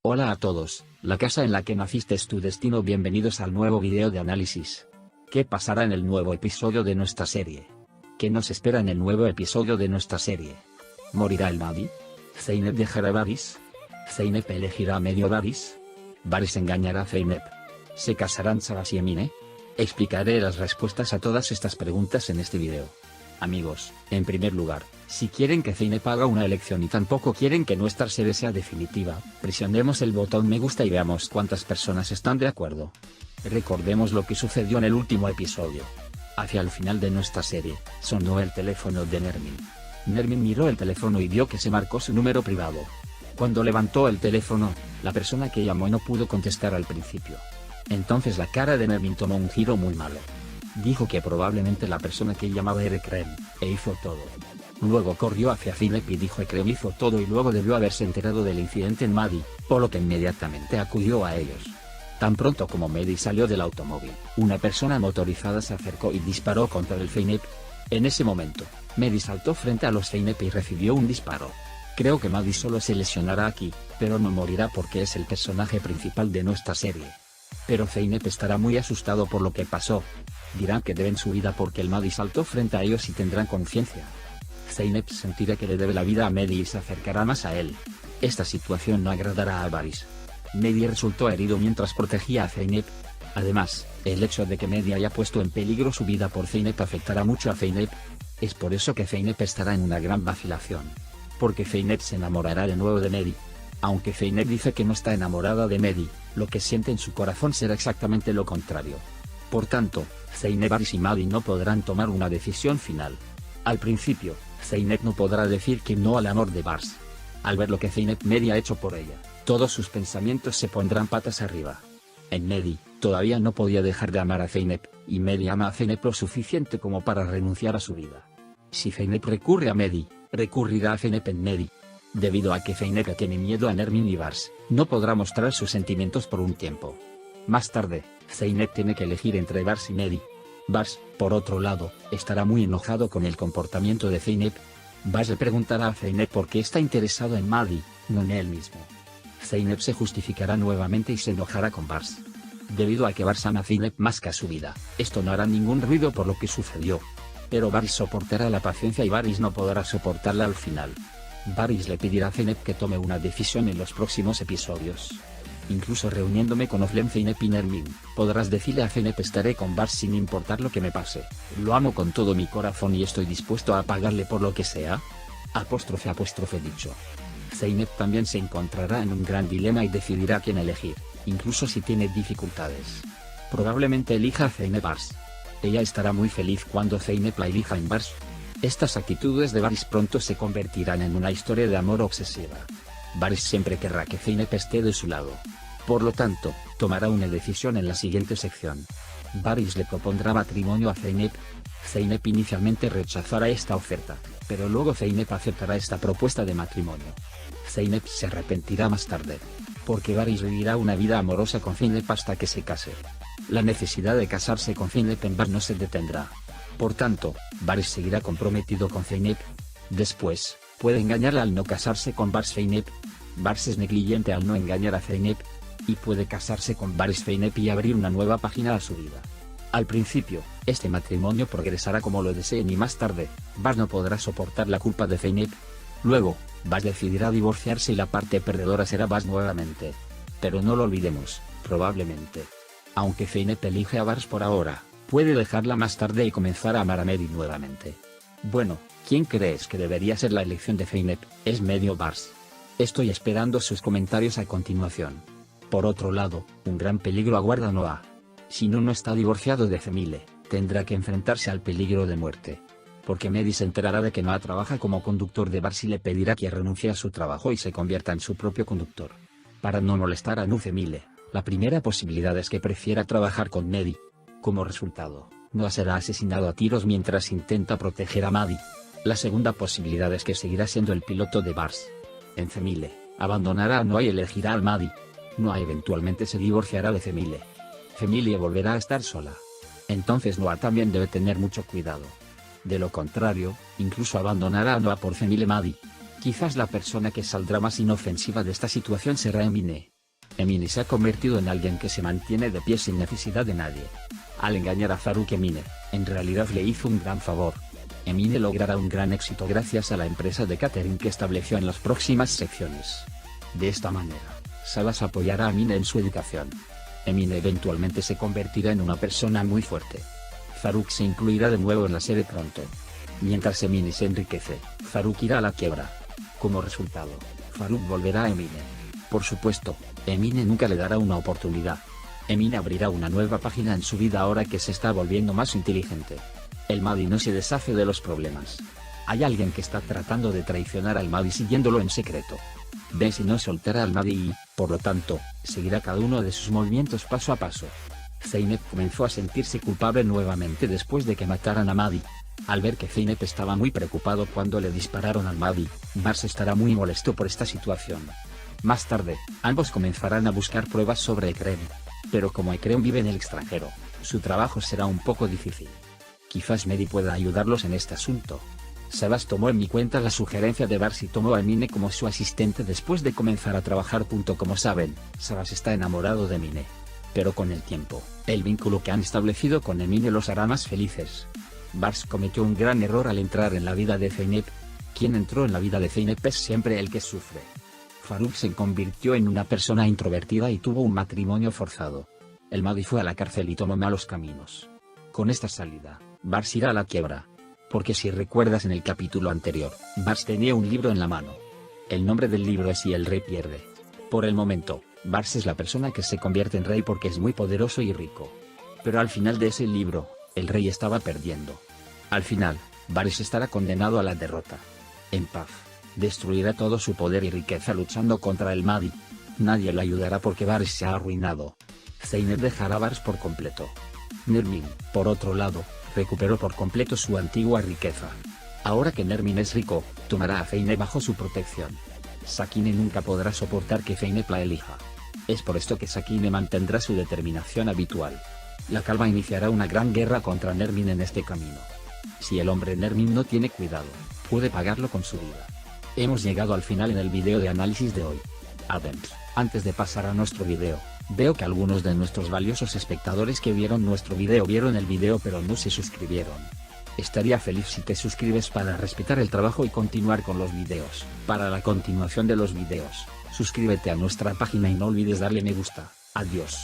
Hola a todos, la casa en la que naciste es tu destino. Bienvenidos al nuevo video de análisis. ¿Qué pasará en el nuevo episodio de nuestra serie? ¿Qué nos espera en el nuevo episodio de nuestra serie? ¿Morirá el Mahdi? ¿Zeynep dejará a Varys? ¿Zeynep elegirá a medio Varys? ¿Varys engañará a Zeynep? ¿Se casarán Sabas y Emine? Explicaré las respuestas a todas estas preguntas en este video. Amigos, en primer lugar, si quieren que Zeynep haga una elección y tampoco quieren que nuestra serie sea definitiva, presionemos el botón me gusta y veamos cuántas personas están de acuerdo. Recordemos lo que sucedió en el último episodio. Hacia el final de nuestra serie, sonó el teléfono de Nermin. Nermin miró el teléfono y vio que se marcó su número privado. Cuando levantó el teléfono, la persona que llamó no pudo contestar al principio. Entonces la cara de Nermin tomó un giro muy malo. Dijo que probablemente la persona que llamaba era Ekrem, e hizo todo. Luego corrió hacia Zeynep y dijo Ekrem hizo todo y luego debió haberse enterado del incidente en Mahdi, por lo que inmediatamente acudió a ellos. Tan pronto como Mahdi salió del automóvil, una persona motorizada se acercó y disparó contra el Zeynep. En ese momento, Mahdi saltó frente a los Zeynep y recibió un disparo. Creo que Mahdi solo se lesionará aquí, pero no morirá porque es el personaje principal de nuestra serie. Pero Zeynep estará muy asustado por lo que pasó. Dirán que deben su vida porque el Mahdi saltó frente a ellos y tendrán conciencia. Zeynep sentirá que le debe la vida a Mahdi y se acercará más a él. Esta situación no agradará a Varys. Mahdi resultó herido mientras protegía a Zeynep. Además, el hecho de que Mahdi haya puesto en peligro su vida por Zeynep afectará mucho a Zeynep. Es por eso que Zeynep estará en una gran vacilación. Porque Zeynep se enamorará de nuevo de Mahdi. Aunque Zeynep dice que no está enamorada de Mahdi, lo que siente en su corazón será exactamente lo contrario. Por tanto, Zeynep, Varys y Mahdi no podrán tomar una decisión final. Al principio, Zeynep no podrá decir que no al amor de Varys. Al ver lo que Zeynep Mahdi ha hecho por ella, todos sus pensamientos se pondrán patas arriba. En Mahdi, todavía no podía dejar de amar a Zeynep, y Mahdi ama a Zeynep lo suficiente como para renunciar a su vida. Si Zeynep recurre a Mahdi, recurrirá a Zeynep en Mahdi. Debido a que Zeynep tiene miedo a Nermin y Varys, no podrá mostrar sus sentimientos por un tiempo. Más tarde, Zeynep tiene que elegir entre Varys y Mahdi. Varys, por otro lado, estará muy enojado con el comportamiento de Zeynep. Varys le preguntará a Zeynep por qué está interesado en Mahdi, no en él mismo. Zeynep se justificará nuevamente y se enojará con Varys. Debido a que Varys ama a Zeynep más que a su vida, esto no hará ningún ruido por lo que sucedió. Pero Varys soportará la paciencia y Varys no podrá soportarla al final. Varys le pedirá a Zeynep que tome una decisión en los próximos episodios. Incluso reuniéndome con Oflem, Zeynep y Nermin, podrás decirle a Zeynep estaré con Varys sin importar lo que me pase, lo amo con todo mi corazón y estoy dispuesto a pagarle por lo que sea. Apóstrofe dicho. Zeynep también se encontrará en un gran dilema y decidirá a quién elegir, incluso si tiene dificultades. Probablemente elija a Zeynep Varys. Ella estará muy feliz cuando Zeynep la elija en Varys. Estas actitudes de Varys pronto se convertirán en una historia de amor obsesiva. Varys siempre querrá que Zeynep esté de su lado. Por lo tanto, tomará una decisión en la siguiente sección. Varys le propondrá matrimonio a Zeynep. Zeynep inicialmente rechazará esta oferta, pero luego Zeynep aceptará esta propuesta de matrimonio. Zeynep se arrepentirá más tarde, porque Varys vivirá una vida amorosa con Zeynep hasta que se case. La necesidad de casarse con Zeynep en Varys no se detendrá. Por tanto, Varys seguirá comprometido con Zeynep. Después, puede engañarla al no casarse con Varys Zeynep. Varys es negligente al no engañar a Zeynep. Y puede casarse con Varys Zeynep y abrir una nueva página a su vida. Al principio, este matrimonio progresará como lo deseen y más tarde, Varys no podrá soportar la culpa de Zeynep. Luego, Varys decidirá divorciarse y la parte perdedora será Varys nuevamente. Pero no lo olvidemos, probablemente. Aunque Zeynep elige a Varys por ahora, puede dejarla más tarde y comenzar a amar a Mahdi nuevamente. Bueno, ¿quién crees que debería ser la elección de Zeynep? ¿Es Mahdi o Varys? Estoy esperando sus comentarios a continuación. Por otro lado, un gran peligro aguarda a Noah. Si no está divorciado de Zemile, tendrá que enfrentarse al peligro de muerte. Porque Mahdi se enterará de que Noah trabaja como conductor de Varys y le pedirá que renuncie a su trabajo y se convierta en su propio conductor. Para no molestar a Zemile, la primera posibilidad es que prefiera trabajar con Mahdi. Como resultado, Noah será asesinado a tiros mientras intenta proteger a Mahdi. La segunda posibilidad es que seguirá siendo el piloto de Varys. En Zemile, abandonará a Noah y elegirá al Mahdi. Noah eventualmente se divorciará de Zemile. Zemile volverá a estar sola. Entonces Noah también debe tener mucho cuidado. De lo contrario, incluso abandonará a Noah por Zemile Mahdi. Quizás la persona que saldrá más inofensiva de esta situación será Emine. Emine se ha convertido en alguien que se mantiene de pie sin necesidad de nadie. Al engañar a Faruk, Emine, en realidad le hizo un gran favor. Emine logrará un gran éxito gracias a la empresa de catering que estableció en las próximas secciones. De esta manera, Sabas apoyará a Emine en su educación. Emine eventualmente se convertirá en una persona muy fuerte. Faruk se incluirá de nuevo en la serie pronto. Mientras Emine se enriquece, Faruk irá a la quiebra. Como resultado, Faruk volverá a Emine. Por supuesto, Emine nunca le dará una oportunidad. Emine abrirá una nueva página en su vida ahora que se está volviendo más inteligente. El Mahdi no se deshace de los problemas. Hay alguien que está tratando de traicionar al Mahdi siguiéndolo en secreto. Bessie no soltará al Mahdi y, por lo tanto, seguirá cada uno de sus movimientos paso a paso. Zeynep comenzó a sentirse culpable nuevamente después de que mataran a Mahdi. Al ver que Zeynep estaba muy preocupado cuando le dispararon al Mahdi, Bars estará muy molesto por esta situación. Más tarde, ambos comenzarán a buscar pruebas sobre Ekrem. Pero como Ekrem vive en el extranjero, su trabajo será un poco difícil. Quizás Mehdi pueda ayudarlos en este asunto. Sabas tomó en mi cuenta la sugerencia de Bars y tomó a Emine como su asistente después de comenzar a trabajar. Como saben, Sabas está enamorado de Emine. Pero con el tiempo, el vínculo que han establecido con Emine los hará más felices. Bars cometió un gran error al entrar en la vida de Zeynep. Quien entró en la vida de Zeynep es siempre el que sufre. Faruk se convirtió en una persona introvertida y tuvo un matrimonio forzado. El Mahdi fue a la cárcel y tomó malos caminos. Con esta salida, Bars irá a la quiebra. Porque si recuerdas en el capítulo anterior, Bars tenía un libro en la mano. El nombre del libro es Y el rey pierde. Por el momento, Bars es la persona que se convierte en rey porque es muy poderoso y rico. Pero al final de ese libro, el rey estaba perdiendo. Al final, Bars estará condenado a la derrota. En paz, destruirá todo su poder y riqueza luchando contra el Mahdi. Nadie le ayudará porque Bars se ha arruinado. Zeynep dejará a Bars por completo. Nermin, por otro lado, recuperó por completo su antigua riqueza. Ahora que Nermin es rico, tomará a Zeynep bajo su protección. Sakine nunca podrá soportar que Zeynep la elija. Es por esto que Sakine mantendrá su determinación habitual. La calva iniciará una gran guerra contra Nermin en este camino. Si el hombre Nermin no tiene cuidado, puede pagarlo con su vida. Hemos llegado al final en el video de análisis de hoy. Adams, antes de pasar a nuestro video, veo que algunos de nuestros valiosos espectadores que vieron nuestro video vieron el video pero no se suscribieron. Estaría feliz si te suscribes para respetar el trabajo y continuar con los videos. Para la continuación de los videos, suscríbete a nuestra página y no olvides darle me gusta. Adiós.